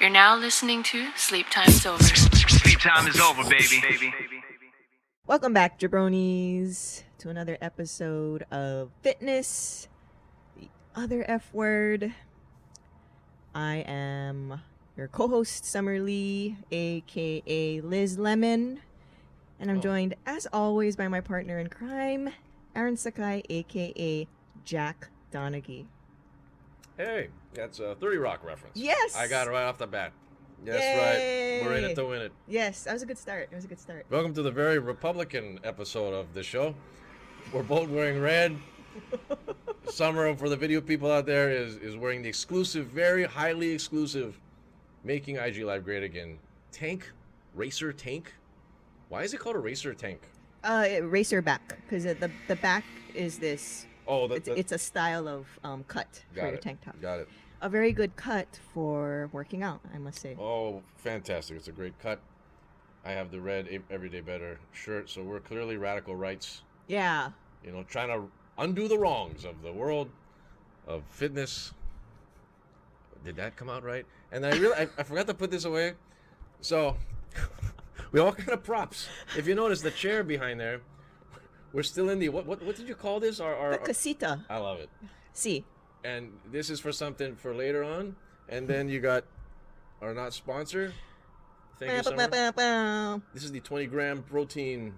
You're now listening to Sleep Time's Over. Sleep time is over, baby. Welcome back, jabronis, to another episode of Fitness, the other F word. I am your co-host, Summer Lee, aka Liz Lemon, and I'm joined, as always, by my partner in crime, Aaron Sakai, aka Jack Donaghy. Hey, that's a 30 Rock reference. Yes! I got it right off the bat. That's Yay! right. We're in it to win it. Yes, that was a good start. Welcome to the very Republican episode of the show. We're both wearing red. Summer, for the video people out there, is wearing the exclusive, very highly exclusive, making IG Live great again, tank, racer tank. Why is it called a racer tank? Racer back, because the back is this. Oh, it's a style of cut for your tank top. Got it. A very good cut for working out, I must say. Oh, fantastic. It's a great cut. I have the red Everyday Better shirt, so we're clearly radical rights. Yeah. You know, trying to undo the wrongs of the world of fitness. Did that come out right? And I forgot to put this away. So, we all kind of props. If you notice, the chair behind there, we're still in the, what did you call this? The casita. I love it. See. And this is for something for later on. And then you got our not sponsor. Thank you, Summer. This is the 20-gram protein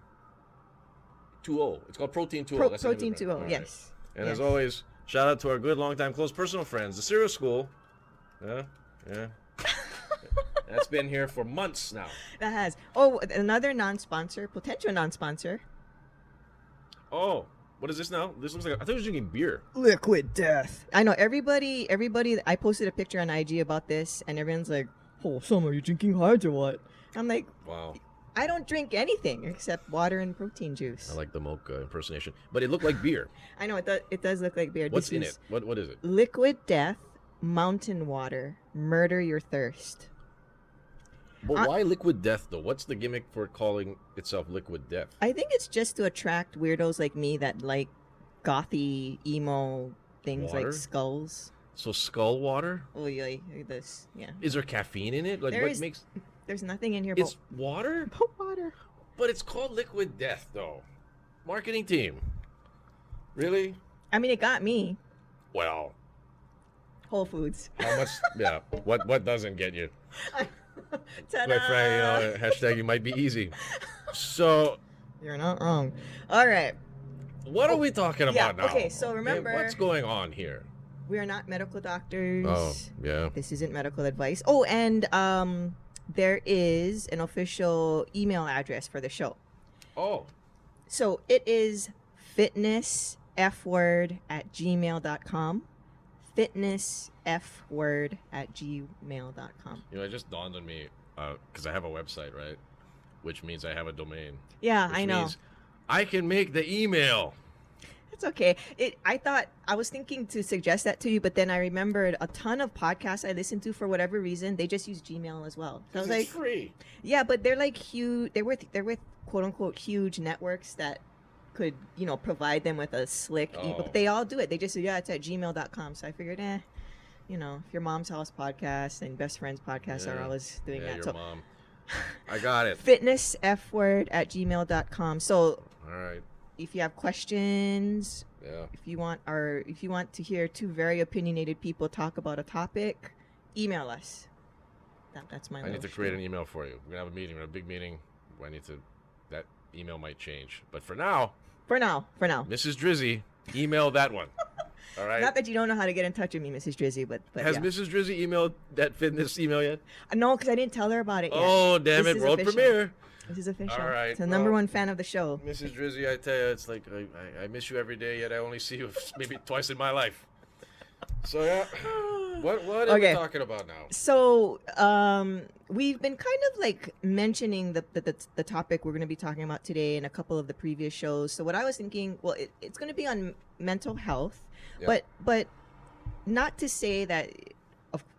2.0. It's called Protein 2.0. Protein 2.0, right. yes. And yes. As always, shout out to our good, long-time, close personal friends, the Cereal School. Yeah. That's been here for months now. That has. Oh, another non-sponsor, potential non-sponsor. Oh, what is this now? This looks like, I thought I was drinking beer. Liquid Death. I know, everybody, I posted a picture on IG about this, and everyone's like, oh, Summer, you drinking hard or what? I'm like, wow. I don't drink anything except water and protein juice. I like the mocha impersonation. But it looked like beer. I know, it does look like beer. What's in it? What is it? Liquid Death, mountain water, murder your thirst. But why Liquid Death, though? What's the gimmick for calling itself Liquid Death? I think it's just to attract weirdos like me that like gothy, emo things Water? like skulls. So skull water? Oh, yeah, this, yeah. Is there caffeine in it? Like, There's nothing in here It's water? but water. But it's called Liquid Death, though. Marketing team. Really? I mean, it got me. Well. Whole Foods. How much? Yeah. What doesn't get you? Ta-da! Quite frankly, hashtag you might be easy. So. You're not wrong. All right. What are we talking about now? Okay, so remember. What's going on here? We are not medical doctors. Oh, yeah. This isn't medical advice. Oh, and there is an official email address for the show. Oh. So it is fitnessfword@gmail.com. fitnessfword@gmail.com. You know, it just dawned on me, because I have a website, right? Which means I have a domain. Yeah, Which I know. means I can make the email. It's okay. I was thinking to suggest that to you, but then I remembered a ton of podcasts I listen to for whatever reason. They just use Gmail as well. So I was like, free. yeah, but they're like huge. They're with quote unquote huge networks that could, provide them with a slick. But they all do it. They just say, yeah, it's at gmail.com. So I figured, if your mom's house podcast and best friends podcast are always doing that. Your So mom. I got it. fitnessfword@gmail.com. So All right. if you have questions, Yeah. if you want to hear two very opinionated people talk about a topic, email us. That's my. I need to create an email for you. We're gonna have a meeting. We're gonna have a big meeting. That email might change, but for now, Mrs. Drizzy, email that one. All right. Not that you don't know how to get in touch with me, Mrs. Drizzy, but Has yeah. Mrs. Drizzy emailed that fitness email yet? No, because I didn't tell her about it yet. Oh, damn This it! is World official. premiere. This is official. All right, It's the number well, one fan of the show. Mrs. Drizzy, I tell you, it's like I miss you every day, yet I only see you maybe twice in my life. So yeah, what are we talking about now? So we've been kind of like mentioning the topic we're going to be talking about today in a couple of the previous shows. So what I was thinking, well, it's going to be on mental health, but not to say that.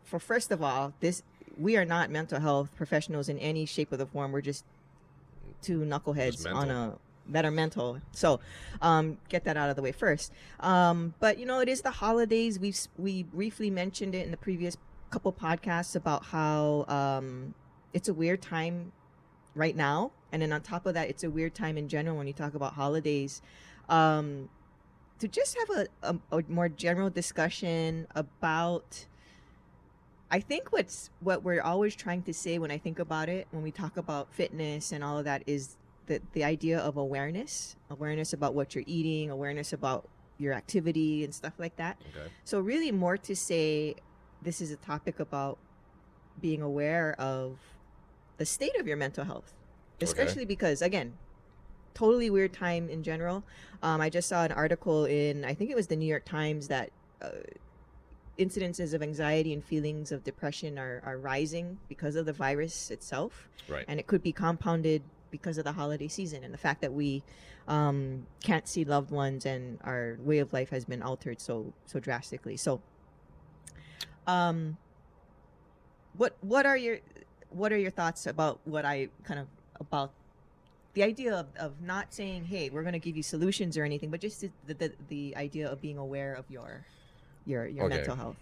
For first of all, we are not mental health professionals in any shape or the form. We're just two knuckleheads that are mental. So get that out of the way first. But it is the holidays. We briefly mentioned it in the previous couple podcasts about how it's a weird time right now, and then on top of that, it's a weird time in general when you talk about holidays. To just have a more general discussion about, I think what we're always trying to say when I think about it, when we talk about fitness and all of that, is the idea of awareness about what you're eating, awareness about your activity and stuff like that. Okay. So really more to say, this is a topic about being aware of the state of your mental health, especially because, again, totally weird time in general. I just saw an article in, I think it was the New York Times, that incidences of anxiety and feelings of depression are rising because of the virus itself. Right. And it could be compounded because of the holiday season and the fact that we can't see loved ones, and our way of life has been altered so drastically. So what are your thoughts about what I kind of about the idea of not saying, hey, we're going to give you solutions or anything, but just the idea of being aware of your mental health?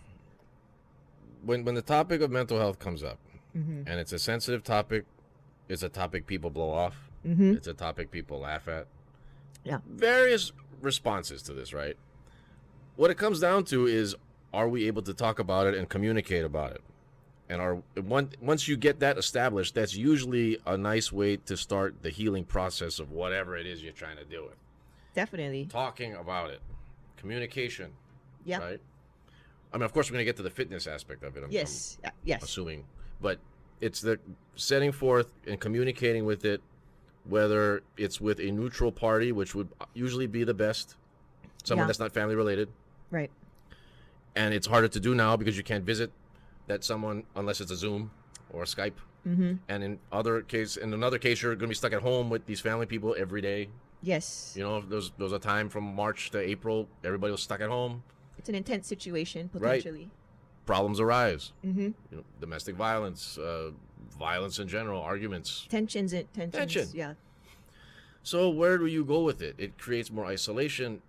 When the topic of mental health comes up, Mm-hmm. and it's a sensitive topic, it's a topic people blow off. Mm-hmm. It's a topic people laugh at. Yeah. Various responses to this, right? What it comes down to is, are we able to talk about it and communicate about it? And once you get that established, that's usually a nice way to start the healing process of whatever it is you're trying to deal with. Definitely. Talking about it. Communication. Yeah. Right? I mean, of course, we're going to get to the fitness aspect of it. Yes. I'm Yes. assuming. But it's the setting forth and communicating with it, whether it's with a neutral party, which would usually be the best, someone Yeah. that's not family related. Right. And it's harder to do now because you can't visit that someone unless it's a Zoom or a Skype. Mm-hmm. And in another case, you're going to be stuck at home with these family people every day. Yes. You know, there was a time from March to April, everybody was stuck at home. It's an intense situation, potentially. Problems arise. Mm-hmm. You know, domestic violence, violence in general, arguments. Tensions. Tension. Yeah. So where do you go with it? It creates more isolation.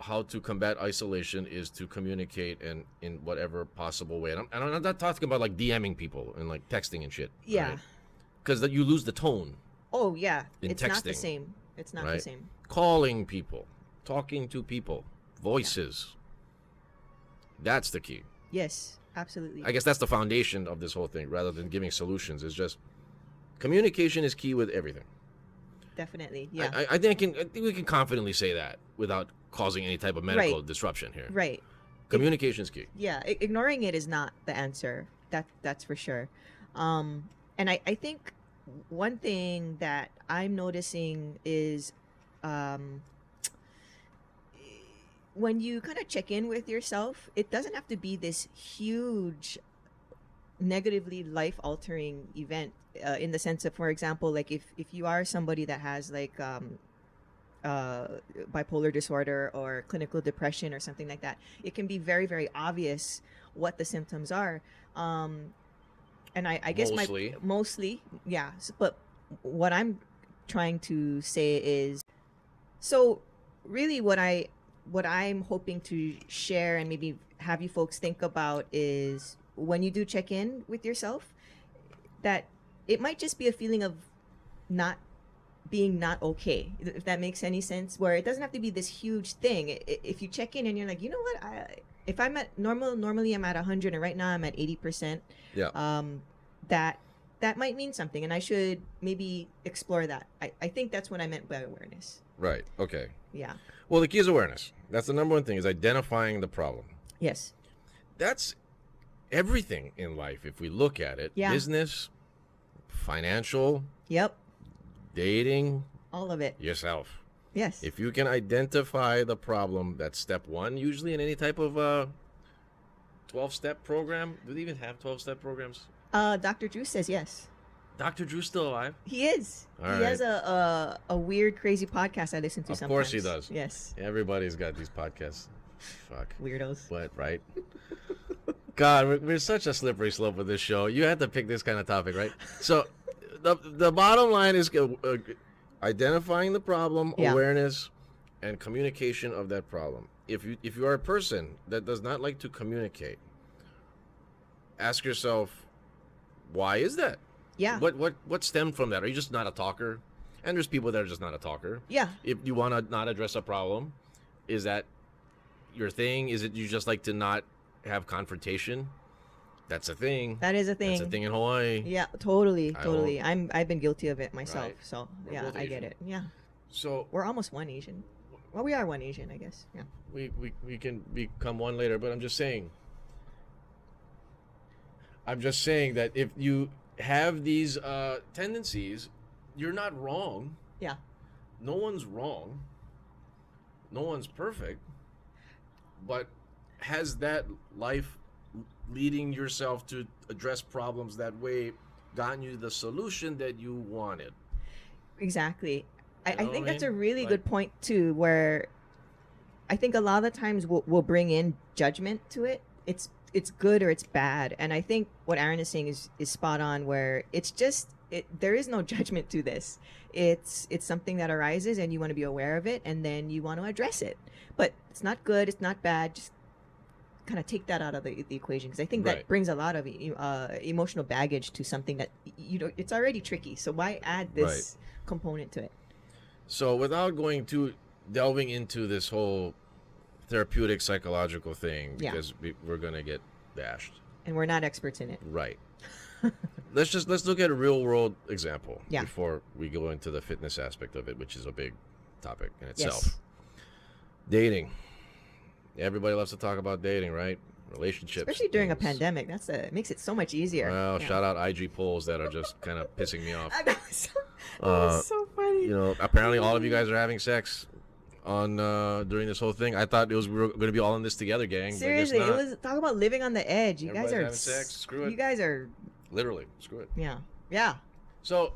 How to combat isolation is to communicate in whatever possible way. And I'm not talking about like DMing people and like texting and shit. Yeah. Because you lose the tone. Oh, yeah. In It's not the texting, same. It's not the right? same. Calling people, talking to people, voices. That's the key. Yes, absolutely. I guess that's the foundation of this whole thing, rather than giving solutions. It's just communication is key with everything. Definitely. Yeah. I think we can confidently say that without causing any type of medical disruption here. Right. Communication is key. Yeah. Ignoring it is not the answer. That's for sure. And I think one thing that I'm noticing is when you kind of check in with yourself, it doesn't have to be this huge, negatively life-altering event. In the sense of, for example, like if you are somebody that has like bipolar disorder or clinical depression or something like that, it can be very, very obvious what the symptoms are. And I guess mostly, yeah. But what I'm trying to say is, so really what I'm hoping to share and maybe have you folks think about is, when you do check in with yourself, that it might just be a feeling of not okay, if that makes any sense, where it doesn't have to be this huge thing. If you check in and you're like, you know what, if I'm at normally I'm at 100 and right now I'm at 80%, that might mean something, and I should maybe explore that. I think that's what I meant by awareness. Right. Okay. Yeah. Well, the key is awareness. That's the number one thing, is identifying the problem. Yes. That's everything in life if we look at it. Yeah. Business, financial, Yep. dating, All of it. yourself. Yes. If you can identify the problem, that's step one, usually in any type of 12-step program. Do they even have 12-step programs? Dr. Drew says yes. Dr. Drew's still alive? He is. All he right. has a weird, crazy podcast I listen to Of sometimes. course he does. Yes. Everybody's got these podcasts. Fuck. Weirdos. But, right? God, we're such a slippery slope with this show. You had to pick this kind of topic, right? So, the bottom line is identifying the problem, Yeah. awareness, and communication of that problem. If you are a person that does not like to communicate, ask yourself, why is that? Yeah. What stemmed from that? Are you just not a talker? And there's people that are just not a talker. Yeah. If you want to not address a problem, is that your thing? Is it you just like to not have confrontation? That's a thing. That is a thing. That's a thing in Hawaii. Yeah, totally. I I've been guilty of it myself. Right. So We're yeah, both I get Asian. it. Yeah. So We're almost one Asian. Well, we are one Asian, I guess. Yeah. we can become one later, but I'm just saying that if you have these tendencies, you're not wrong. Yeah. No one's wrong. No one's perfect. But has that life leading yourself to address problems that way gotten you the solution that you wanted? Exactly. I You know think what I that's a mean? really Like- good point too, where I think a lot of the times we'll bring in judgment to it. It's good or it's bad, and I think what Aaron is saying is spot on. Where it's just there is no judgment to this. It's something that arises, and you want to be aware of it, and then you want to address it. But it's not good. It's not bad. Just kind of take that out of the equation, because I think Right. that brings a lot of emotional baggage to something that it's already tricky. So why add this component to it? So without delving into this whole therapeutic psychological thing, Yeah. because we're gonna get bashed. And we're not experts in it. Right. let's look at a real world example Yeah. before we go into the fitness aspect of it, which is a big topic in itself. Yes. Dating. Everybody loves to talk about dating, right? Relationships. Especially during a things. pandemic, it makes it so much easier. Well, Yeah. shout out IG polls that are just kind of pissing me off. That was so funny. You know, apparently all of you guys are having sex on during this whole thing. I thought we were going to be all in this together, gang. but I guess Seriously, it not. was talk about living on the edge. You guys Everybody's are having sex, screw it. You guys are Literally, screw it. yeah. So,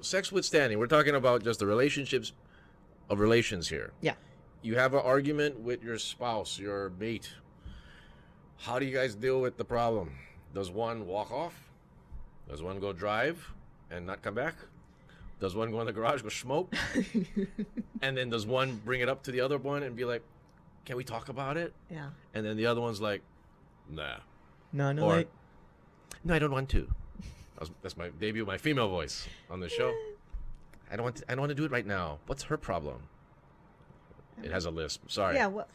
sex withstanding, we're talking about just the relationships of relations here. Yeah. You have an argument with your spouse, your mate. How do you guys deal with the problem? Does one walk off? Does one go drive and not come back? Does one go in the garage, go smoke? And then does one bring it up to the other one and be like, can we talk about it? Yeah. And then the other one's like, nah. No, Or, like, no, I don't want to. That's my debut of my female voice on the show. I don't want to do it right now. What's her problem? It has a lisp. Sorry. yeah, what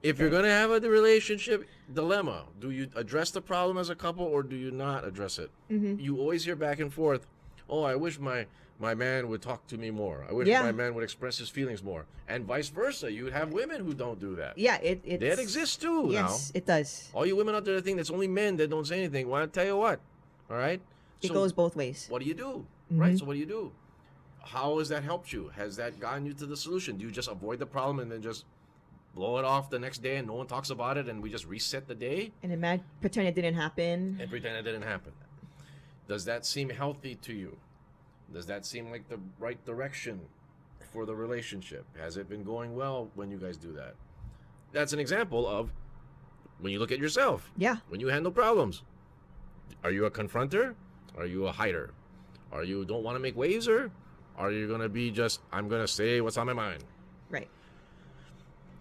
If you're gonna have a relationship dilemma, do you address the problem as a couple or do you not address it? Mhm. You always hear back and forth. Oh, I wish my man would talk to me more. I wish Yeah. my man would express his feelings more. And vice versa. You have women who don't do that. yeah, it's That exists too Yes, it does. now. All you women out there that think that's only men that don't say anything. Well, I tell you what. All right. It So goes both ways. what do you do? Mhm. Right. So what do you do? How has that helped you? Has that gotten you to the solution? Do you just avoid the problem and then just blow it off the next day and no one talks about it and we just reset the day And pretend it didn't happen. and pretend it didn't happen? Does that seem healthy to you? Does that seem like the right direction for the relationship? Has it been going well when you guys do that? That's an example of when you look at yourself, Yeah. when you handle problems. Are you a confronter? Are you a hider? Are you don't want to make waves, or are you going to be just, I'm going to say what's on my mind? Right.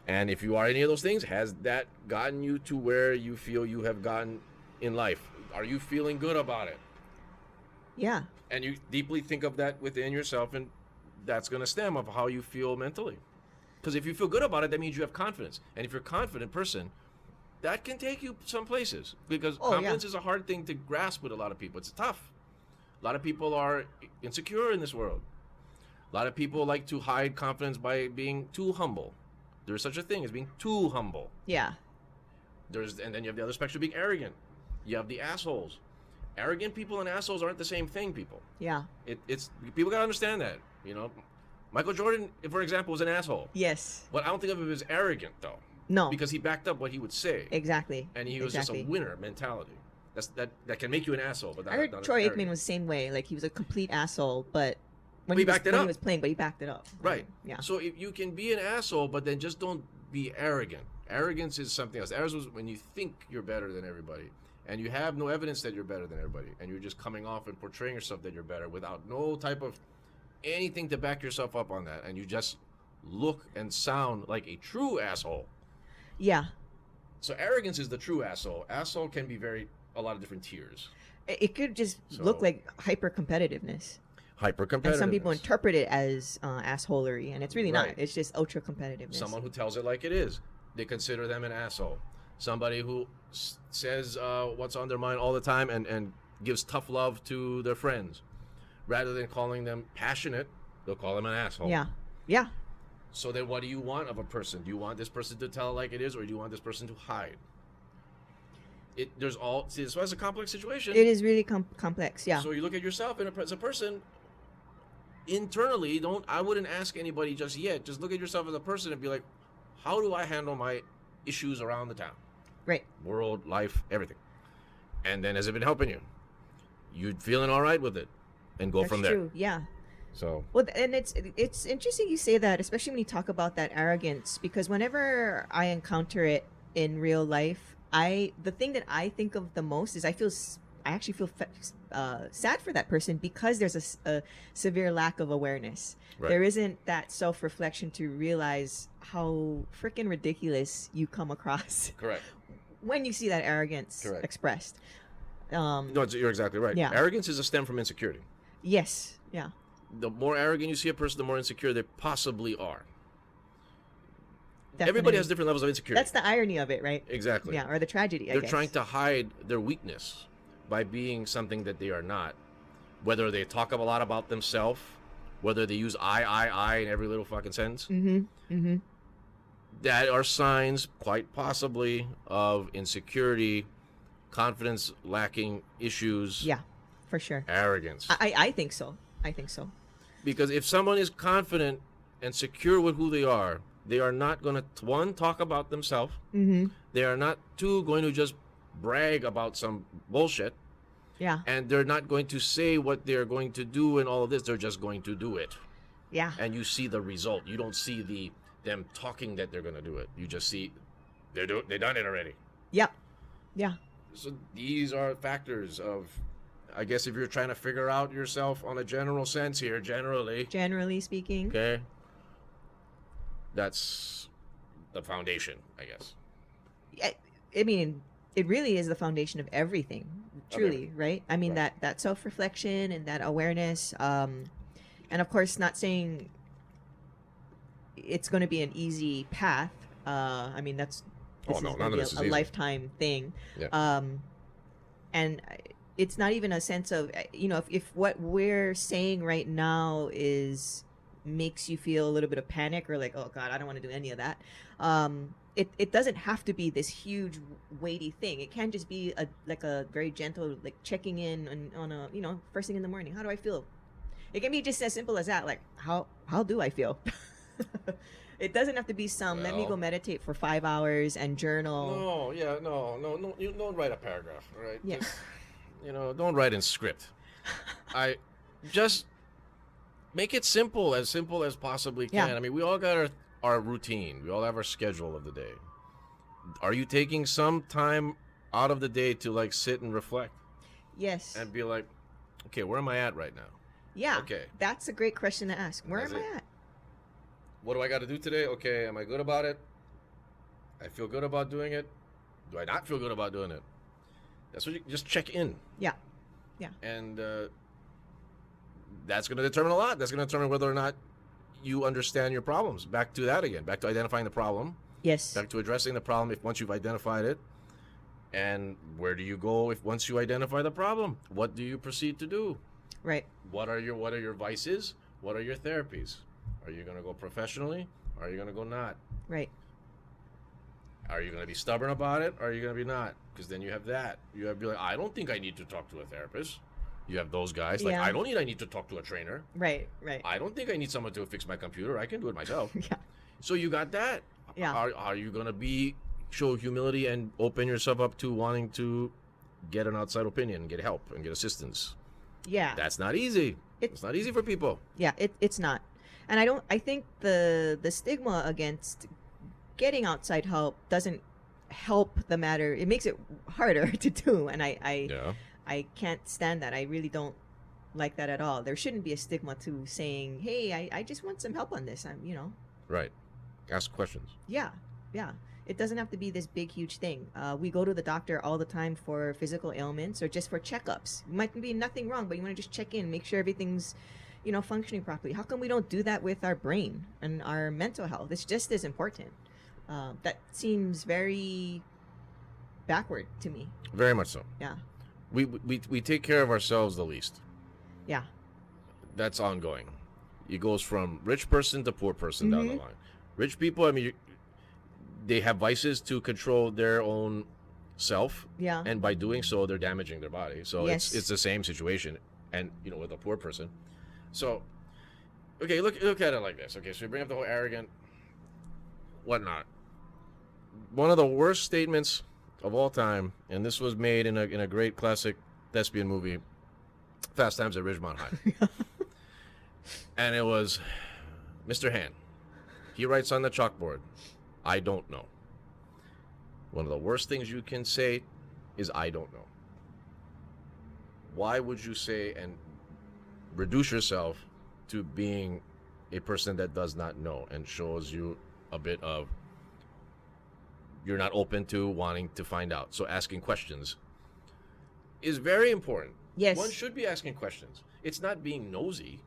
And if you are any of those things, has that gotten you to where you feel you have gotten in life? Are you feeling good about it? Yeah. And you deeply think of that within yourself, and that's going to stem of how you feel mentally. Because if you feel good about it, that means you have confidence. And if you're a confident person, that can take you some places. Because Oh, yeah. confidence is a hard thing to grasp with a lot of people. It's tough. A lot of people are insecure in this world. A lot of people like to hide confidence by being too humble. There's such a thing as being too humble. Yeah. And then you have the other spectrum being arrogant. You have the assholes. Arrogant people and assholes aren't the same thing, people. Yeah. It's people gotta understand that. You know, Michael Jordan, for example, was an asshole. Yes. But I don't think of him as arrogant though, No. because he backed up what he would say, Exactly. and he was just a winner mentality. That can make you an asshole. But I heard Troy Aikman was the same way. Like, he was a complete asshole, but when He he was, backed it when up. he was playing, but he backed it up. Right. Yeah. So if you can be an asshole, but then just don't be arrogant. Arrogance is something else. Arrogance is when you think you're better than everybody, and you have no evidence that you're better than everybody, and you're just coming off and portraying yourself that you're better without no type of anything to back yourself up on that, and you just look and sound like a true asshole. Yeah. So arrogance is the true asshole. Asshole can be very a lot of different tiers. It could just look So- like hyper competitiveness. Hyper And competitive. some people interpret it as assholery, and it's really not. Right. It's just ultra competitiveness. Someone who tells it like it is, they consider them an asshole. Somebody who says what's on their mind all the time and gives tough love to their friends, rather than calling them passionate, they'll call them an asshole. Yeah. Yeah. So then, what do you want of a person? Do you want this person to tell it like it is, or do you want this person to hide? That's why it's a complex situation. It is really complex. Yeah. So you look at yourself as a person. Internally, I wouldn't ask anybody just yet. Just look at yourself as a person and be like, how do I handle my issues around the town? Right. World, life, everything. And then has it been helping you? You feeling all right with it? And go That's from there. true. Yeah. So Well, and it's interesting you say that, especially when you talk about that arrogance, because whenever I encounter it in real life, the thing that I think of the most is I actually feel sad for that person, because there's a severe lack of awareness. Right. There isn't that self-reflection to realize how freaking ridiculous you come across correct. when you see that arrogance Correct. expressed. No, you're exactly right. Yeah. Arrogance is a stem from insecurity. Yes. Yeah. The more arrogant you see a person, the more insecure they possibly are. Definitely. Everybody has different levels of insecurity. That's the irony of it, right? Exactly. Yeah, or the tragedy. They're trying to hide their weakness by being something that they are not. Whether they talk a lot about themselves, whether they use I in every little fucking sentence. Mm-hmm. Mm-hmm. That are signs, quite possibly, of insecurity, confidence lacking issues, Yeah, for sure. arrogance. I think so. I think so. Because if someone is confident and secure with who they are not going to, one, talk about themselves. Mm-hmm. They are not, two, going to just brag about some bullshit. Yeah. And they're not going to say what they're going to do and all of this. They're just going to do it. Yeah. And you see the result. You don't see them talking that they're going to do it. You just see they done it already. Yep. Yeah. So these are factors of, I guess, if you're trying to figure out yourself on a general sense here, generally, Generally speaking. okay, that's the foundation, I guess. I mean, it really is the foundation of everything. Truly, right? I mean, Right. that self-reflection and that awareness, and of course, not saying it's going to be an easy path. I mean, this Oh, is no, going none to of be this is a easy. lifetime thing. Yeah. And it's not even a sense of, if what we're saying right now makes you feel a little bit of panic, or like, oh God, I don't want to do any of that. It doesn't have to be this huge weighty thing. It can just be a very gentle, like checking in on a, first thing in the morning. How do I feel? It can be just as simple as that. Like, how do I feel? It doesn't have to be let me Well. go meditate for 5 hours and journal. No, yeah, no. You don't write a paragraph, all right? Yeah. Just, don't write in script. I just make it simple as possibly can. Yeah. I mean, we all got our routine. We all have our schedule of the day. Are you taking some time out of the day to like sit and reflect Yes. and be like, okay, where am I at right now? Yeah. Okay. That's a great question to ask. Where That's am it. I at? What do I got to do today? Okay, am I good about it? I feel good about doing it. Do I not feel good about doing it? That's what you just check in. Yeah. Yeah. And that's going to determine a lot. That's going to determine whether or not you understand your problems. Back to that again. Back to identifying the problem. Yes. Back to addressing the problem once you've identified it. And where do you go once you identify the problem? What do you proceed to do? Right. What are your vices? What are your therapies? Are you going to go professionally? Or are you going to go not? Right. Are you going to be stubborn about it? Or are you going to be not? Because then you have that. You have to be like, I don't think I need to talk to a therapist. You have those guys. Like, Yeah. I need to talk to a trainer. Right. Right. I don't think I need someone to fix my computer. I can do it myself. Yeah. So you got that. Yeah. Are you going to show humility and open yourself up to wanting to get an outside opinion, get help, and get assistance? Yeah. That's not easy. It- It's not easy for people. Yeah. It's not. And I think the stigma against getting outside help doesn't help the matter. It makes it harder to do. And Yeah. I can't stand that. I really don't like that at all. There shouldn't be a stigma to saying, hey, I just want some help on this. Right. Ask questions. Yeah. Yeah. It doesn't have to be this big, huge thing. We go to the doctor all the time for physical ailments or just for checkups. Might be nothing wrong, but you want to just check in, make sure everything's, functioning properly. How come we don't do that with our brain and our mental health? It's just as important. That seems very backward to me. Very much so. Yeah. We take care of ourselves the least. Yeah. That's ongoing. It goes from rich person to poor person down the line. Rich people, I mean, they have vices to control their own self. Yeah. And by doing so, they're damaging their body. So Yes. it's the same situation. And, with a poor person. So, okay, look at it like this. Okay, so we bring up the whole arrogant, whatnot. One of the worst statements of all time, and this was made in a great classic thespian movie, Fast Times at Ridgemont High. And it was Mr. Han. He writes on the chalkboard, "I don't know." One of the worst things you can say is "I don't know." Why would you say and reduce yourself to being a person that does not know, and shows you a bit of you're not open to wanting to find out? So asking questions is very important. Yes. One should be asking questions. It's not being nosy.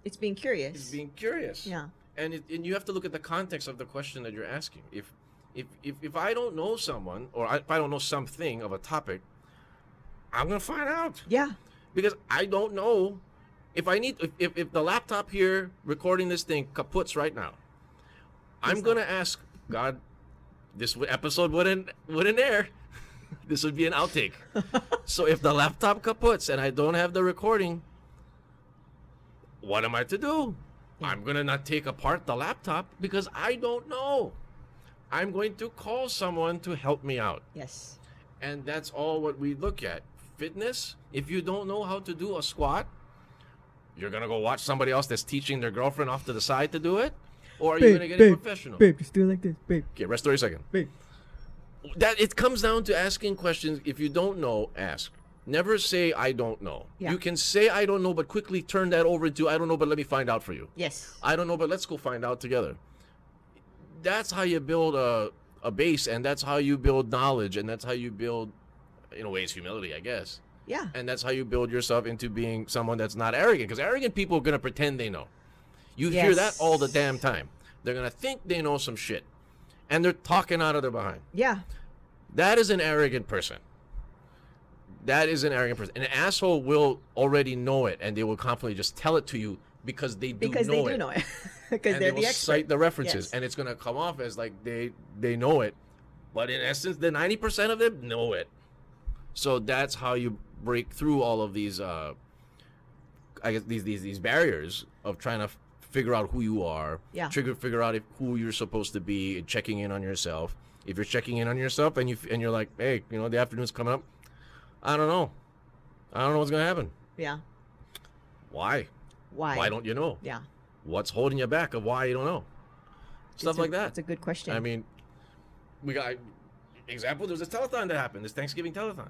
It's being curious. It's being curious. Yeah. And you have to look at the context of the question that you're asking. If I don't know someone, or if I don't know something of a topic, I'm gonna find out. Yeah. Because I don't know if the laptop here recording this thing kaputs right now. I'm gonna ask God. This episode wouldn't air. This would be an outtake. So if the laptop kaputs and I don't have the recording, what am I to do? Yeah. I'm going to not take apart the laptop because I don't know. I'm going to call someone to help me out. Yes. And that's all what we look at. Fitness, if you don't know how to do a squat, you're going to go watch somebody else that's teaching their girlfriend off to the side to do it? Or are you going to get a professional? Babe, just do it like this, babe. Okay, rest 30 seconds. Babe. That it comes down to asking questions. If you don't know, ask. Never say I don't know. Yeah. You can say I don't know, but quickly turn that over into I don't know, but let me find out for you. Yes. I don't know, but let's go find out together. That's how you build a base, and that's how you build knowledge, and that's how you build, in a way, it's humility, I guess. Yeah. And that's how you build yourself into being someone that's not arrogant, because arrogant people are going to pretend they know. You hear that all the damn time. They're going to think they know some shit, and they're talking out of their behind. Yeah. That is an arrogant person. That is an arrogant person. An asshole will already know it, and they will confidently just tell it to you because they do know it. Because they do know it. Because And they're they will the expert. cite the references, Yes. and it's going to come off as like they know it. But in essence, the 90% of them know it. So that's how you break through all of these, I guess, these barriers of trying to figure out who you are. Yeah. Figure out who you're supposed to be, and checking in on yourself. If you're checking in on yourself and you're like, hey, the afternoon's coming up, I don't know what's gonna happen. Yeah. Why? Why? Why don't you know? Yeah. What's holding you back of why you don't know? Stuff like that. That's a good question. I mean, we got example. There's this telethon that happened, this Thanksgiving telethon,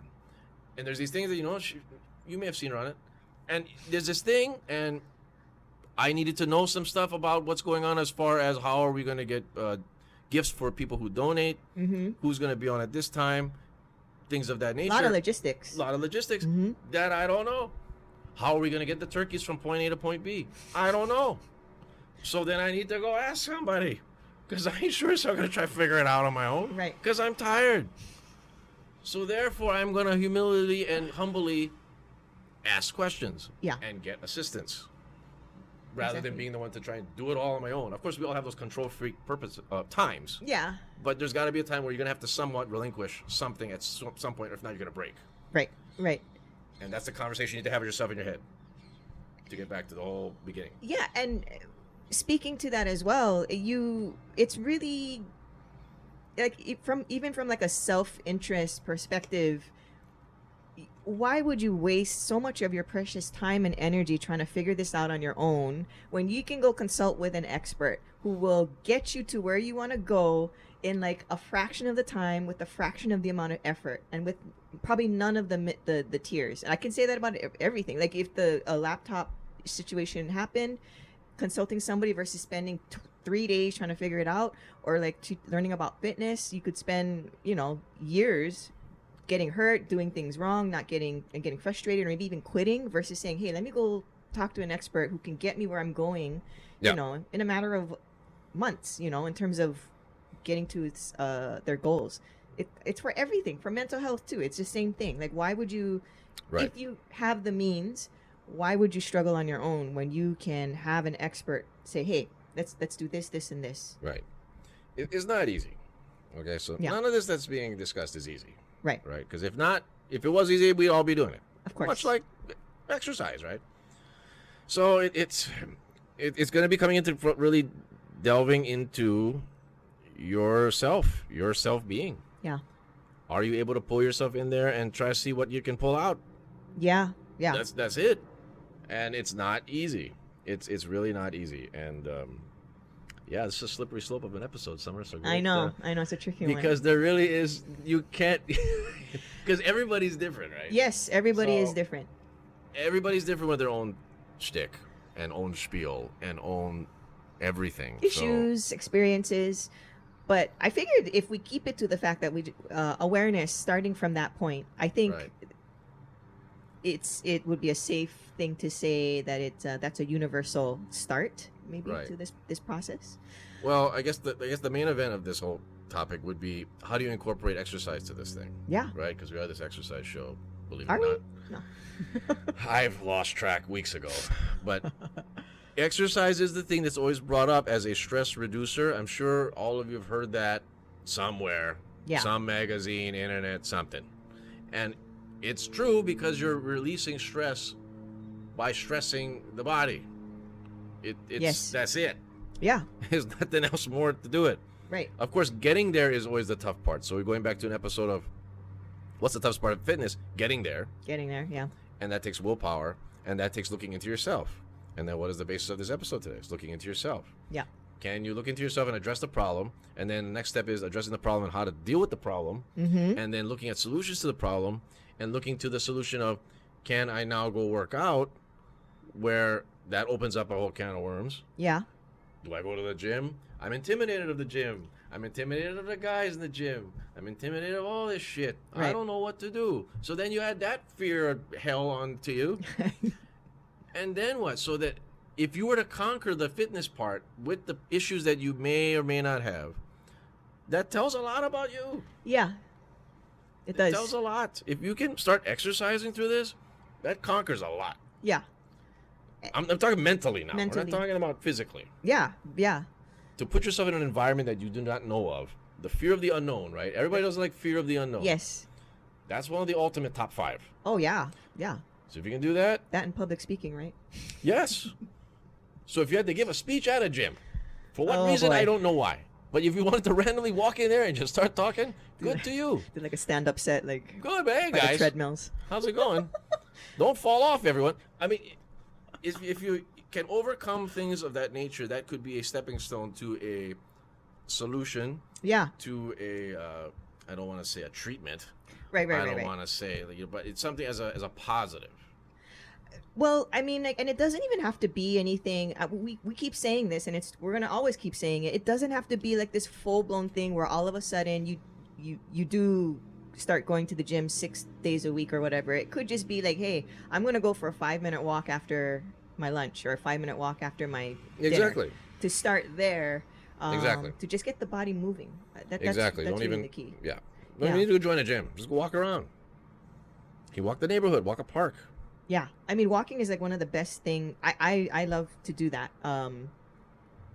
and there's these things that you may have seen her on it, and there's this thing, and I needed to know some stuff about what's going on as far as how are we going to get gifts for people who donate, who's going to be on at this time, things of that nature. a lot of logistics. That I don't know. How are we going to get the turkeys from point A to point B? I don't know. So then I need to go ask somebody, because I ain't sure so I'm going to try to figure it out on my own. Right. Because I'm tired. So therefore, I'm going to humility and humbly ask questions. Yeah. And get assistance, rather than Exactly. being the one to try and do it all on my own. Of course, we all have those control freak times. Yeah. But there's got to be a time where you're going to have to somewhat relinquish something at some point, or if not, you're going to break. Right. Right. And that's the conversation you need to have with yourself in your head to get back to the whole beginning. Yeah, and speaking to that as well, it's really like from like a self-interest perspective, why would you waste so much of your precious time and energy trying to figure this out on your own when you can go consult with an expert who will get you to where you want to go in like a fraction of the time with a fraction of the amount of effort and with probably none of the tears. And I can say that about everything. Like if a laptop situation happened, consulting somebody versus spending 3 days trying to figure it out, or like learning about fitness, you could spend, years getting hurt, doing things wrong, not getting frustrated, or maybe even quitting, versus saying, hey, let me go talk to an expert who can get me where I'm going, in a matter of months, in terms of getting to their goals. It's for everything, for mental health too. It's the same thing. Like, why would you, if you have the means, why would you struggle on your own when you can have an expert say, hey, let's do this and this. Right. It's not easy. Okay, so none of this that's being discussed is easy. Right. Because if it was easy, we'd all be doing it. Of course. Much like exercise, right? So it's going to be coming into really delving into your self-being. Yeah. Are you able to pull yourself in there and try to see what you can pull out? Yeah. That's it. And it's not easy. It's really not easy. And this is a slippery slope of an episode, Summer. So I know it's a tricky one. Because there really is, you can't, because everybody's different, right? Yes, everybody is different. Everybody's different with their own shtick and own spiel and own everything. Issues, experiences. But I figured if we keep it to the fact that we awareness starting from that point, I think it would be a safe thing to say that that's a universal start maybe to this process. Well, I guess the main event of this whole topic would be, how do you incorporate exercise to this thing? Yeah. Right? Because we are this exercise show, believe it or not. No. I've lost track weeks ago. But exercise is the thing that's always brought up as a stress reducer. I'm sure all of you have heard that somewhere. Yeah. Some magazine, internet, something. And it's true, because you're releasing stress by stressing the body. That's it. Yeah. There's nothing else more to do it. Right. Of course, getting there is always the tough part. So we're going back to an episode of what's the toughest part of fitness? Getting there. Getting there, yeah. And that takes willpower, and that takes looking into yourself. And then what is the basis of this episode today? It's looking into yourself. Yeah. Can you look into yourself and address the problem? And then the next step is addressing the problem and how to deal with the problem. Mm-hmm. And then looking at solutions to the problem and looking to the solution of, can I now go work out, where that opens up a whole can of worms. Yeah. Do I go to the gym? I'm intimidated of the gym. I'm intimidated of the guys in the gym. I'm intimidated of all this shit. Right. I don't know what to do. So then you add that fear of hell onto you. And then what? So that if you were to conquer the fitness part with the issues that you may or may not have, that tells a lot about you. Yeah. It does. It tells a lot. If you can start exercising through this, that conquers a lot. Yeah. I'm talking mentally now. We're not talking about physically. Yeah. To put yourself in an environment that you do not know of. The fear of the unknown, right? Everybody doesn't like fear of the unknown. Yes. That's one of the ultimate top 5. Oh, yeah. So if you can do that. That and public speaking, right? Yes. So if you had to give a speech at a gym, for what reason, I don't know why. But if you wanted to randomly walk in there and just start talking, good to you. Do like a stand-up set, like. Good, man, guys. The treadmills. How's it going? Don't fall off, everyone. I mean, if you can overcome things of that nature, that could be a stepping stone to a solution. Yeah. To a, I don't want to say a treatment. Right. I don't want to say, but it's something as a positive. Well, I mean, like, and it doesn't even have to be anything. We keep saying this, and we're gonna always keep saying it. It doesn't have to be like this full-blown thing where all of a sudden you do start going to the gym 6 days a week or whatever. It could just be like, hey, I'm gonna go for a 5-minute walk after my lunch, or a 5-minute walk after my dinner. Exactly. To start there. Exactly. To just get the body moving. That's don't really even the key. Yeah. Don't even need to go join a gym. Just go walk around. You walk the neighborhood, walk a park. Yeah, I mean, walking is like one of the best thing. I love to do that.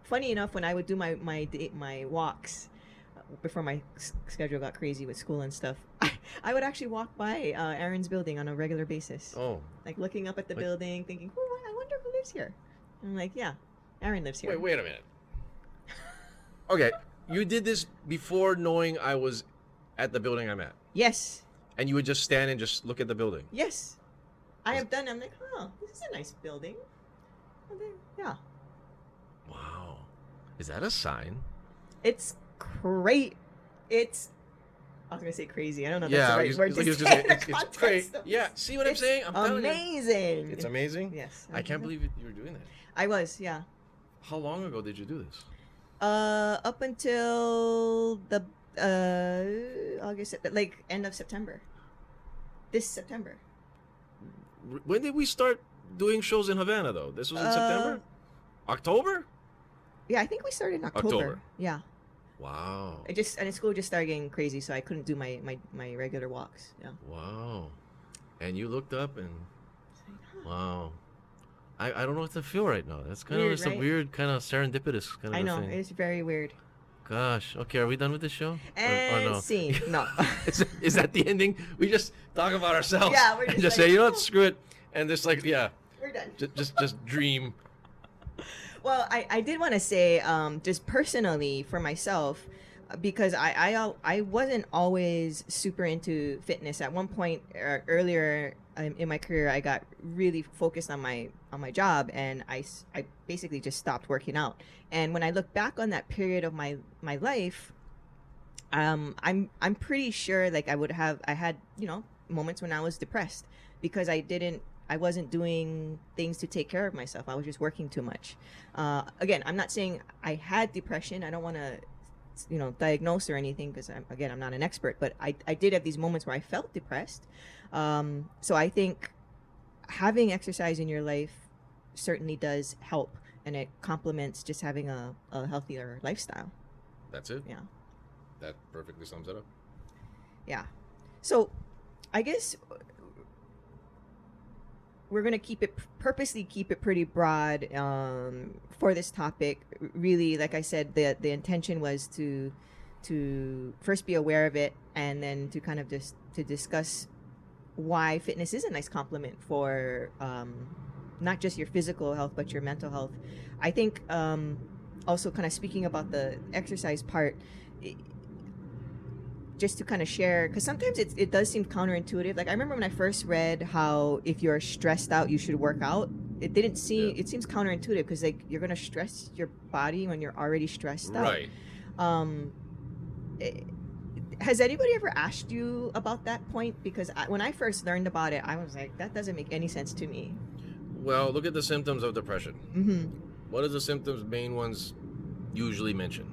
Funny enough, when I would do my walks before my schedule got crazy with school and stuff, I would actually walk by Aaron's building on a regular basis. Oh, like looking up at the building, thinking, "Oh, I wonder who lives here." And I'm like, "Yeah, Aaron lives here." Wait a minute. Okay, you did this before knowing I was at the building I'm at. Yes. And you would just stand and just look at the building. Yes. I have done. I'm like, oh, this is a nice building. Yeah. Wow. Is that a sign? It's great. I was gonna say crazy. I don't know if that's the right word to say. It's great. Yeah. See what I'm saying? I'm amazing. It's amazing? Yes. I can't believe you were doing that. I was. Yeah. How long ago did you do this? Up until the August, like end of September. This September. When did we start doing shows in Havana, though? This was in September? October? Yeah, I think we started in October. October. Yeah. Wow. And school just started getting crazy, so I couldn't do my regular walks. Yeah. Wow. And you looked up and wow. I don't know what to feel right now. That's kind Weird, of just right? a weird kind of serendipitous kind of I know, thing. it's very weird. Gosh. Okay, are we done with this show? And or no? scene. No. Is that the ending? We just talk about ourselves. Yeah, we're and just just like, say, you know what, "Oh." screw it. And just like, yeah, We're done. just dream. Well, I did want to say, just personally for myself, because I wasn't always super into fitness. At one point earlier in my career, I got really focused on my job, and I basically just stopped working out. And when I look back on that period of my life, I'm pretty sure like I had moments when I was depressed because I wasn't doing things to take care of myself. I was just working too much. Again, I'm not saying I had depression. I don't want to, diagnose or anything because I'm not an expert. But I did have these moments where I felt depressed. So I think having exercise in your life certainly does help, and it complements just having a healthier lifestyle. That's it. Yeah. That perfectly sums it up. Yeah. So I guess we're going to purposely keep it pretty broad for this topic. Really, like I said, the intention was to first be aware of it, and then to kind of just to discuss why fitness is a nice complement for not just your physical health but your mental health. I think also kind of speaking about the exercise part, just to kind of share, because sometimes it does seem counterintuitive. Like I remember when I first read how if you're stressed out you should work out, it seems counterintuitive because like you're gonna stress your body when you're already stressed out. Right. Has anybody ever asked you about that point? Because when I first learned about it, I was like, that doesn't make any sense to me. Well, look at the symptoms of depression. Mm-hmm. What are the symptoms, main ones usually mentioned?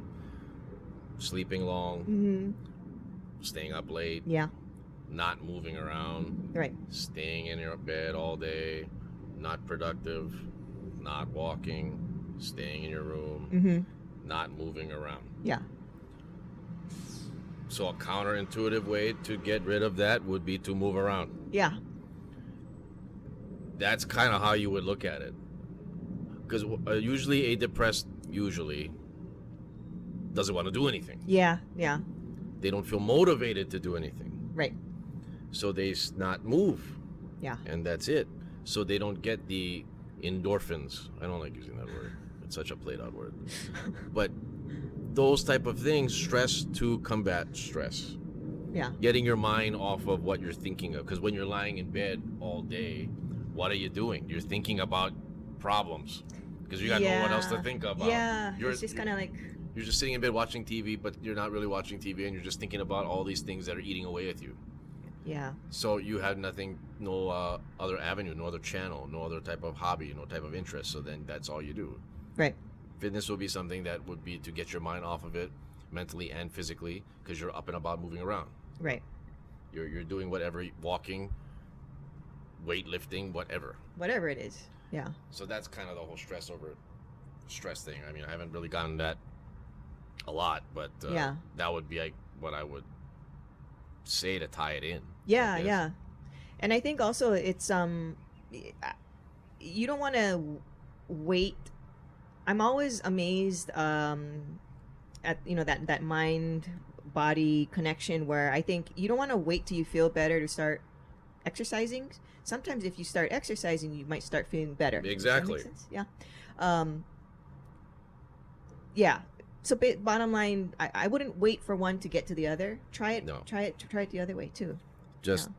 Sleeping long, Mm-hmm. staying up late, Yeah. not moving around, Right. staying in your bed all day, not productive, not walking, staying in your room, Mm-hmm. not moving around. Yeah. So a counterintuitive way to get rid of that would be to move around. Yeah. That's kind of how you would look at it. Because usually a depressed doesn't want to do anything. Yeah. Yeah. They don't feel motivated to do anything. Right. So they not move. Yeah. And that's it. So they don't get the endorphins. I don't like using that word. It's such a played out word. But those type of things, stress to combat stress. Yeah. Getting your mind off of what you're thinking of. Because when you're lying in bed all day, what are you doing? You're thinking about problems. Because you got no one else to think about. Yeah. It's just kind of like... You're just sitting in bed watching TV, but you're not really watching TV, and you're just thinking about all these things that are eating away at you. Yeah. So you had nothing, no other avenue, no other channel, no other type of hobby, no type of interest. So then that's all you do. Right. Fitness would be something that would be to get your mind off of it, mentally and physically, because you're up and about moving around. Right. You're doing whatever, walking, weightlifting, whatever. Whatever it is. Yeah. So that's kind of the whole stress thing. I mean, I haven't really gotten that a lot, but Yeah. that would be like what I would say to tie it in. Yeah. I guess. Yeah. And I think also it's you don't want to wait. I'm always amazed at that mind body connection where I think you don't want to wait till you feel better to start exercising. Sometimes if you start exercising, you might start feeling better. Exactly. Does that make sense? Yeah. Yeah. So bottom line, I wouldn't wait for one to get to the other. Try it. No. Try it the other way too. Just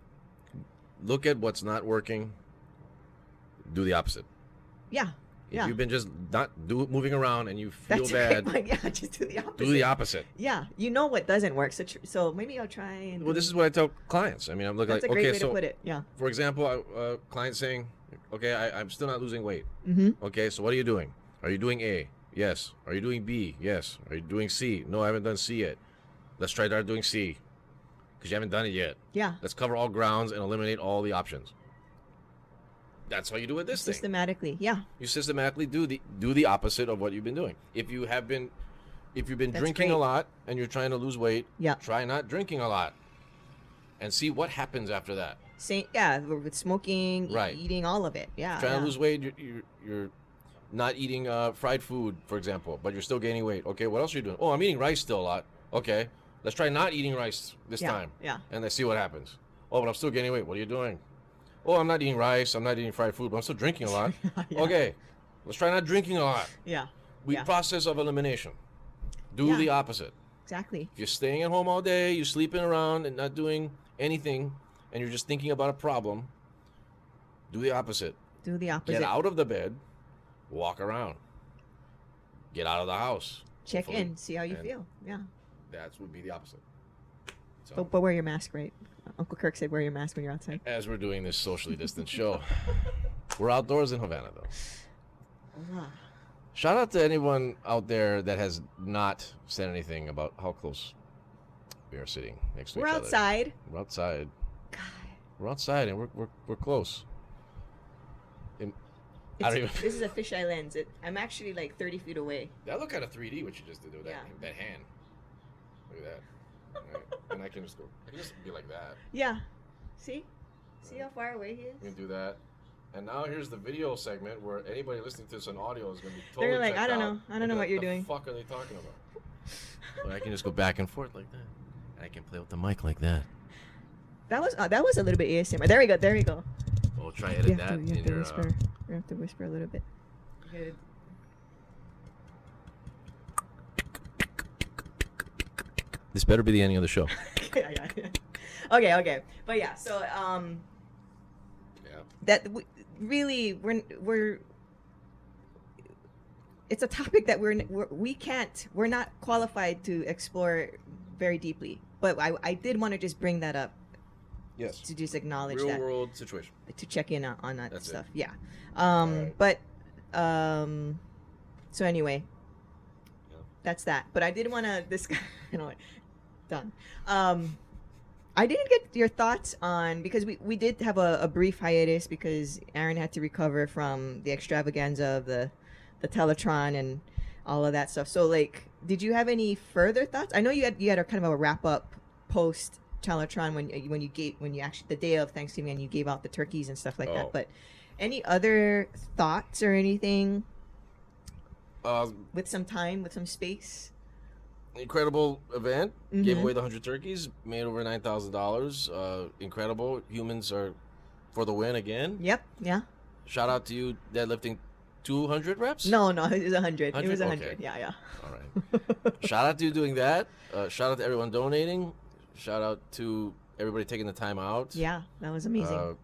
look at what's not working. Do the opposite. Yeah. If you've been just not moving around and you feel That's bad, a great point. Yeah, just do the opposite. do the opposite. Yeah, you know what doesn't work. So maybe I'll try and. Well, this is what I tell clients. I mean, I'm looking That's like, a great okay, way so to put it. Yeah. for example, client saying, okay, I'm still not losing weight. Mm-hmm. Okay, so what are you doing? Are you doing A? Yes. Are you doing B? Yes. Are you doing C? No, I haven't done C yet. Let's try start doing C. Because you haven't done it yet. Yeah. Let's cover all grounds and eliminate all the options. That's how you do it this thing. Systematically, yeah. You systematically do the opposite of what you've been doing. If you've been That's drinking great. a lot and you're trying to lose weight, Yeah. try not drinking a lot. And see what happens after that. Yeah, with smoking, Right. eating, all of it. Yeah. Trying yeah. to lose weight, you're not eating fried food, for example, but you're still gaining weight. Okay, what else are you doing? Oh, I'm eating rice still a lot. Okay, let's try not eating rice this Yeah, time. yeah. And let's see what happens. Oh, but I'm still gaining weight. What are you doing? Oh, I'm not eating rice. I'm not eating fried food, but I'm still drinking a lot. Yeah. Okay, let's try not drinking a lot. Yeah. Yeah. Process of elimination. Do Yeah. the opposite. Exactly. If you're staying at home all day, you're sleeping around and not doing anything, and you're just thinking about a problem, do the opposite. Do the opposite. Get out of the bed, walk around. Get out of the house. Check hopefully. in. See how you And feel. Yeah. That would be the opposite. So, But wear your mask, right? Uncle Kirk said wear your mask when you're outside. as we're doing this socially distant show, we're outdoors in Havana, though. Ah. Shout out to anyone out there that has not said anything about how close we are sitting next to We're each other. outside. We're outside. God. We're outside, and we're close. I don't even. This is a fisheye lens. I'm actually like 30 feet away. That looked kind of 3D. What you just did with Yeah. that hand. Look at that. Right. And I can just be like that. Yeah. See? See how far away he is? We can do that. And now here's the video segment where anybody listening to this on audio is going to be totally They're like, checked I don't out. know. I don't know what you're doing. What the fuck are they talking about? Well, I can just go back and forth like that. And I can play with the mic like that. That was a little bit ASMR. There we go. There we go. We'll try You edit have that to, in you have to your... whisper. You have to whisper a little bit. Good. This better be the ending of the show. Yeah. Okay. But yeah, so Yeah. that really we're it's a topic that we're not qualified to explore very deeply. But I did want to just bring that up Yes. to just acknowledge Real that, world situation. to check in on that That's it. stuff. Yeah. Alright. But so anyway, Yeah. that's that. But I did want to discuss. You know what? Done. I didn't get your thoughts on, because we did have a brief hiatus because Aaron had to recover from the extravaganza of the Teletron and all of that stuff. So like, did you have any further thoughts? I know you had a kind of a wrap up post Teletron when you actually, the day of Thanksgiving, and you gave out the turkeys and stuff like Oh. that. But any other thoughts or anything with some time, with some space? Incredible event. Gave Mhm. away the 100 turkeys. Made over $9,000. Incredible. Humans are for the win again. Yep. Yeah. Shout out to you deadlifting 200 reps. No, it was 100. It was 100? 100. Okay. Yeah. All right. Shout out to you doing that. Shout out to everyone donating. Shout out to everybody taking the time out. Yeah, that was amazing.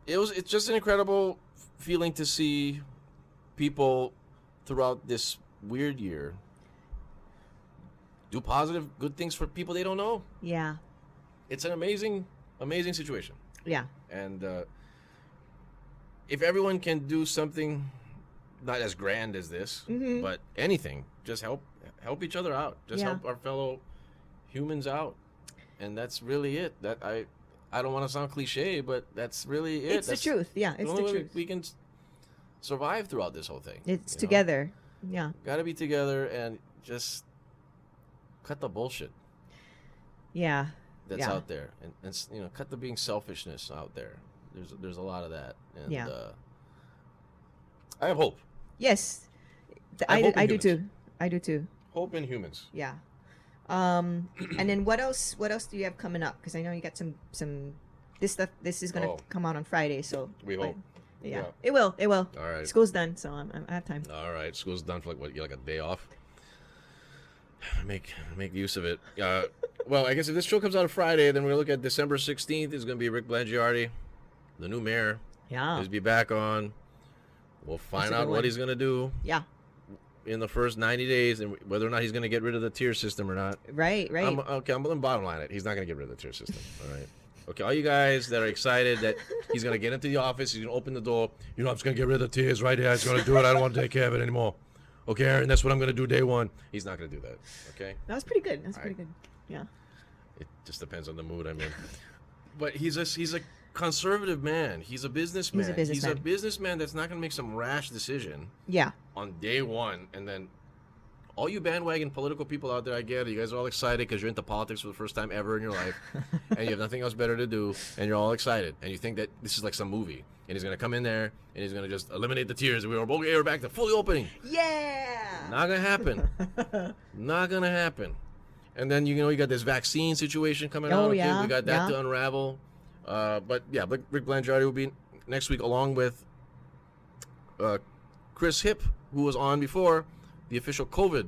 It's just an incredible feeling to see people throughout this weird year do positive, good things for people they don't know. Yeah. It's an amazing situation. Yeah. And if everyone can do something not as grand as this, Mhm. but anything, just help each other out. Just Yeah. help our fellow humans out. And that's really it. That I don't want to sound cliche, but that's really it. It's the truth. Yeah, it's the only way truth. we can survive throughout this whole thing. It's you know? together. Yeah. Got to be together and just cut the bullshit Yeah. that's Yeah. out there, and cut the being selfishness out there. There's a lot of that, and Yeah. I have hope. Yes. I hope in I do humans. too. I do too. Hope in humans. Yeah. And then what else do you have coming up? Because I know you got some this stuff. This is gonna Oh. come out on Friday, so We but- hope. Yeah. Yeah. It will. All right. School's done, so I have time. All right. School's done for like a day off. Make use of it. Well, I guess if this show comes out on Friday, then we're gonna look at December 16th. Is gonna be Rick Blangiardi, the new mayor. Yeah. He's be back on. We'll That's find a out good what one. he's gonna do Yeah. in the first 90 days, and whether or not he's gonna get rid of the tier system or not. Right. I'm gonna bottom line it. He's not gonna get rid of the tier system. All right. Okay, all you guys that are excited that he's gonna get into the office, he's gonna open the door. I'm just gonna get rid of the tiers right here. He's gonna do it. I don't want to take care of it anymore. Okay, Aaron, that's what I'm gonna do day one. He's not gonna do that. Okay. That was pretty good. That's All pretty right. good. Yeah. It just depends on the mood I'm in. But he's a conservative man. He's a businessman. He's a businessman that's not gonna make some rash decision Yeah. on day one, and then all you bandwagon political people out there, I get it. You guys are all excited because you're into politics for the first time ever in your life, and you have nothing else better to do, and you're all excited, and you think that this is like some movie, and he's gonna come in there and he's gonna just eliminate the tears. We're back to fully opening. Yeah. Not gonna happen. Not gonna happen. And then you got this vaccine situation coming out. Yeah. We got that to unravel. But yeah, Rick Blangiardi will be next week along with Chris Hip, who was on before, the official COVID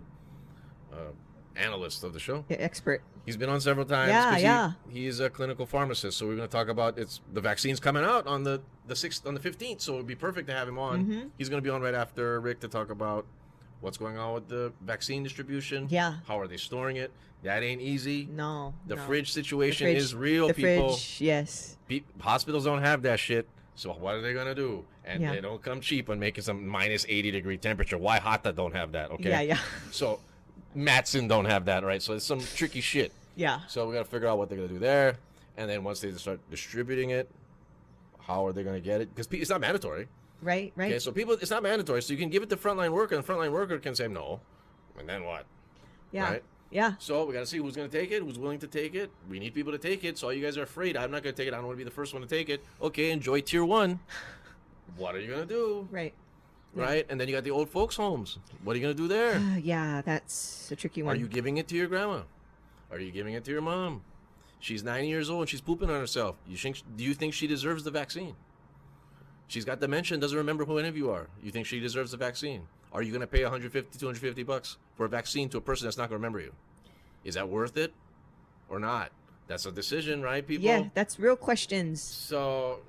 analyst of the show. Yeah, expert. He's been on several times. Yeah. He's a clinical pharmacist, so we're going to talk about the vaccine's coming out on the 6th, on the 15th, so it'd be perfect to have him on. Mm-hmm. He's going to be on right after Rick to talk about what's going on with the vaccine distribution. Yeah. How are they storing it? That ain't easy. No. The no. fridge situation The fridge- is real, the people. Fridge, yes. Hospitals don't have that shit. So what are they gonna do? And Yeah. they don't come cheap on making some minus 80-degree temperature. Why Hata don't have that? Okay. Yeah. So Matson don't have that, right? So it's some tricky shit. Yeah. So we gotta figure out what they're gonna do there, and then once they start distributing it, how are they gonna get it? Because it's not mandatory. Right. Okay. So it's not mandatory. So you can give it to frontline worker, and the frontline worker can say no, and then what? Yeah. Right? Yeah. So we got to see who's going to take it, who's willing to take it. We need people to take it. So all you guys are afraid, I'm not going to take it. I don't want to be the first one to take it. Okay, enjoy tier 1. What are you going to do? Right. Right? And then you got the old folks' homes. What are you going to do there? Yeah, that's a tricky one. Are you giving it to your grandma? Are you giving it to your mom? She's 90 years old and she's pooping on herself. Do you think she deserves the vaccine? She's got dementia and doesn't remember who any of you are. You think she deserves the vaccine? Are you going to pay $150, $250 for a vaccine to a person that's not going to remember you? Is that worth it or not? That's a decision, right, people? Yeah, that's real questions. So,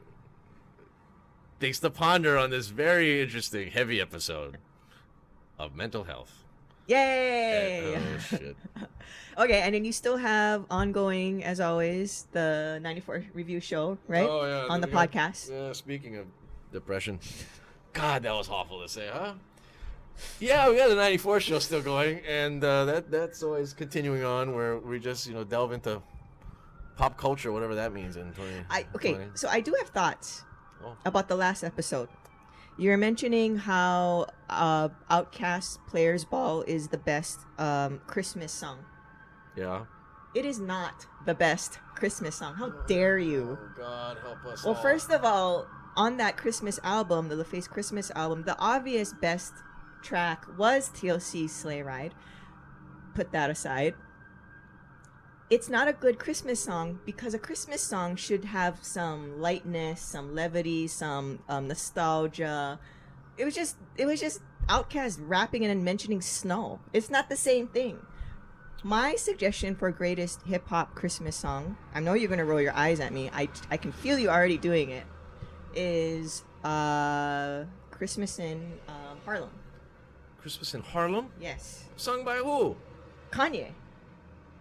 things to ponder on this very interesting, heavy episode of mental health. Yay! Oh, shit. Okay, and then you still have ongoing, as always, the 94 review show, right? Oh, yeah. On the podcast. Yeah, speaking of depression. God, that was awful to say, huh? Yeah, we got the 94 show still going, and that's always continuing on where we just, delve into pop culture, whatever that means in 20. So I do have thoughts Oh. about the last episode. You were mentioning how Outcast Players Ball is the best Christmas song. Yeah. It is not the best Christmas song. How dare you? Oh, God, help us Well, all. first of all, on that Christmas album, the LaFace Christmas album, the obvious best track was TLC's Sleigh Ride. Put that aside. It's not a good Christmas song because a Christmas song should have some lightness, some levity, some nostalgia. It was just Outkast rapping and then mentioning snow. It's not the same thing. My suggestion for greatest hip hop Christmas song, I know you're gonna roll your eyes at me. I can feel you already doing it. Is Christmas in Harlem. Christmas in Harlem? Yes. Sung by who? Kanye.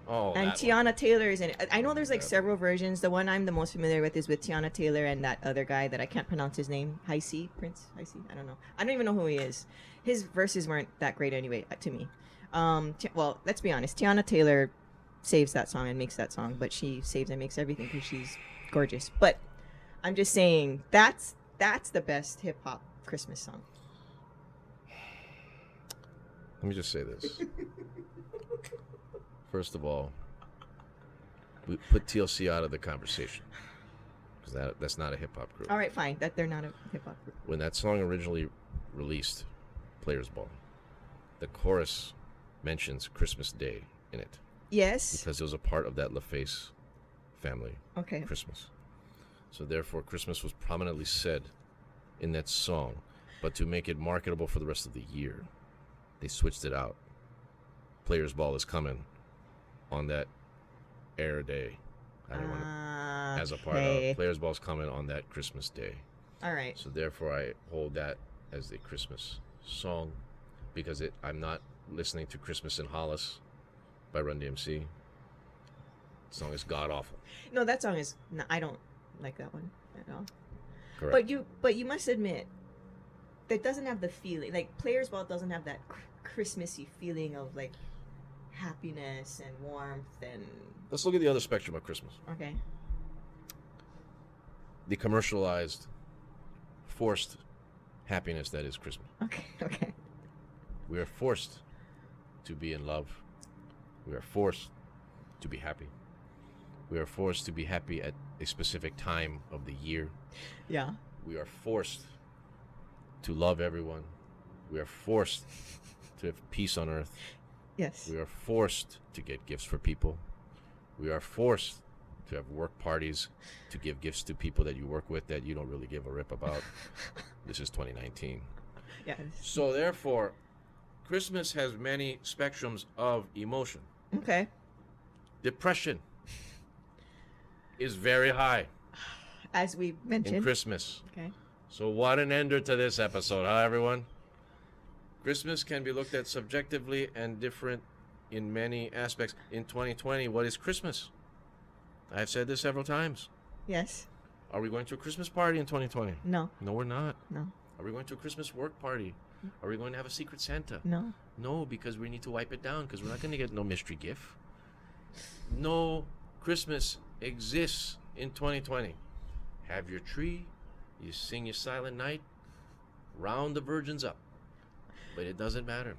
Oh, And that Tiana Taylor is in it. I know there's like several versions. The one I'm the most familiar with is with Tiana Taylor and that other guy that I can't pronounce his name. Prince Heisey? I don't know. I don't even know who he is. His verses weren't that great anyway, to me. Well, let's be honest. Tiana Taylor saves that song and makes that song, but she saves and makes everything because she's gorgeous. But I'm just saying that's the best hip hop Christmas song. Let me just say this. First of all, we put TLC out of the conversation because that's not a hip hop group. All right, fine. That they're not a hip hop group. When that song originally released, Players Ball, the chorus mentions Christmas Day in it Yes. because it was a part of that LaFace family Okay. Christmas. So therefore, Christmas was prominently said in that song, but to make it marketable for the rest of the year, they switched it out. Players Ball is coming on that air day. I don't want to, as a part of Players Ball's coming on that Christmas Day. All right. So therefore, I hold that as the Christmas song because I'm not listening to Christmas in Hollis by Run DMC. The song is god awful. No, that song is. No, I don't like that one at all. Correct. But you must admit, that doesn't have the feeling. Like Players Ball doesn't have that Christmassy feeling of like happiness and warmth and. Let's look at the other spectrum of Christmas. Okay. The commercialized, forced happiness that is Christmas. Okay. Okay. We are forced to be in love. We are forced to be happy. We are forced to be happy at a specific time of the year. Yeah. We are forced to love everyone. We are forced to have peace on earth. Yes. We are forced to get gifts for people. We are forced to have work parties to give gifts to people that you work with that you don't really give a rip about. This is 2019. Yes. So therefore, Christmas has many spectrums of emotion. Okay. Depression is very high As we mentioned. in Christmas. Okay. So what an ender to this episode, huh, everyone? Christmas can be looked at subjectively and different in many aspects. In 2020, what is Christmas? I've said this several times. Yes. Are we going to a Christmas party in 2020? No. No, we're not. No. Are we going to a Christmas work party? Are we going to have a Secret Santa? No. No, because we need to wipe it down because we're not going to get no mystery gift. No Christmas exists in 2020. Have your tree, you sing your silent night, round the virgins up. But it doesn't matter.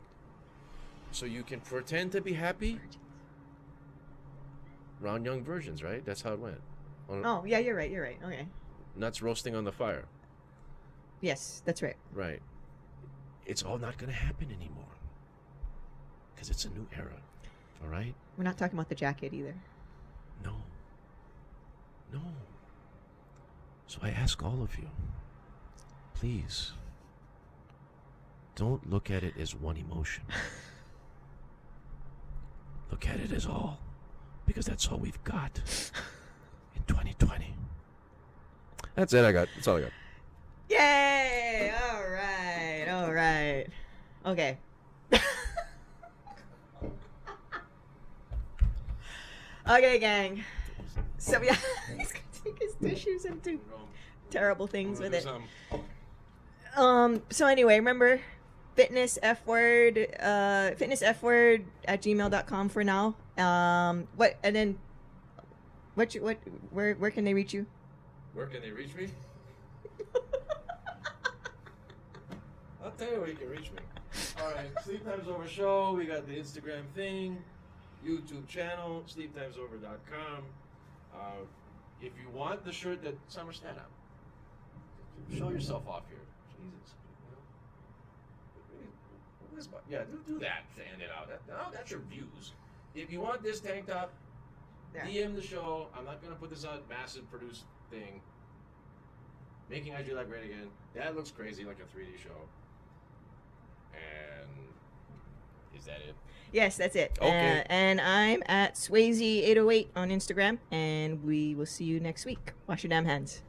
So you can pretend to be happy, round young virgins, right? That's how it went. Oh, yeah, you're right. You're right. Okay. Nuts roasting on the fire. Yes, that's right. Right. It's all not going to happen anymore. Because it's a new era. All right? We're not talking about the jacket either. No. No. So I ask all of you, please, don't look at it as one emotion. Look at it as all. Because that's all we've got in 2020. That's it. That's all I got. Yay! All right. All right. Okay. Okay, gang. So yeah, he's gonna take his tissues and do terrible things with it. So anyway, remember fitness F word at gmail.com for now. Where can they reach you? Where can they reach me? I'll tell you where you can reach me. All right, Sleep Time's Over Show. We got the Instagram thing, YouTube channel, sleeptimesover.com. If you want the shirt that Summer, stand up. Show yourself off here. Jesus. Yeah, do that. Stand it out. That's your views. If you want this tank top, Yeah. DM the show. I'm not gonna put this out massive produced thing. Making IG Live Great Again. That looks crazy, like a 3D show. And is that it? Yes, that's it. Okay. And I'm at Swayze808 on Instagram, and we will see you next week. Wash your damn hands.